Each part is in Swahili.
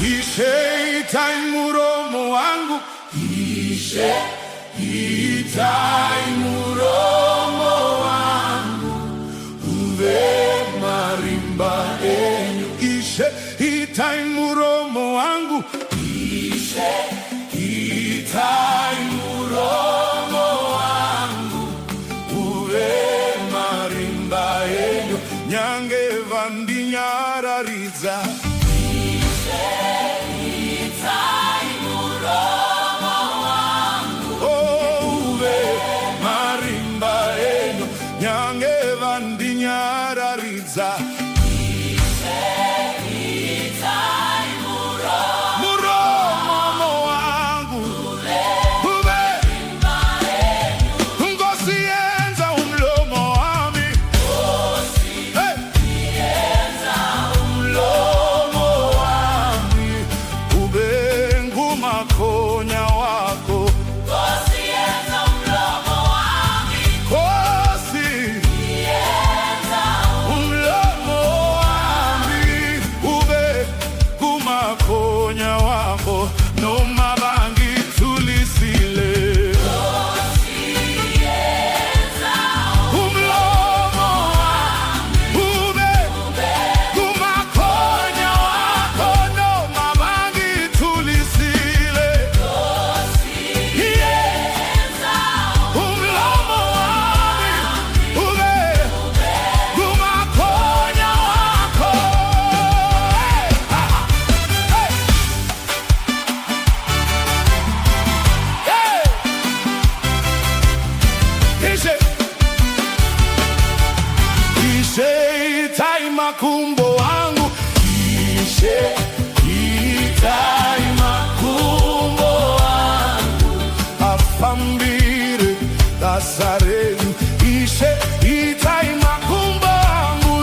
Itai muromo wangu, itai muromo wangu, uve marimba enyu. Itai muromo wangu, itai muromo wangu, uve marimba enyu. Nyange vandinyarariza itai makumbo wangu, itai makumbo wangu, afambire Nazarenu. Itai makumbo wangu,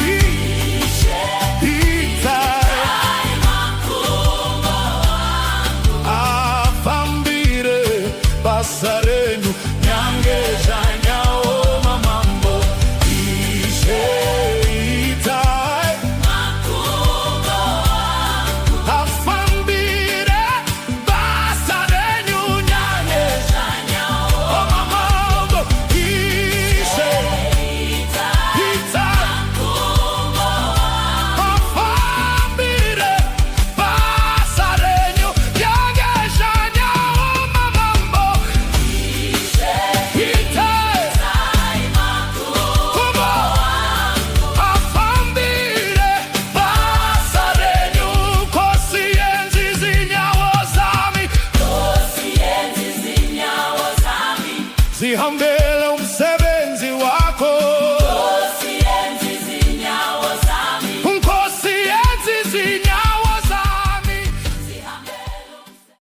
itai makumbo wangu, afambire Nazarenu.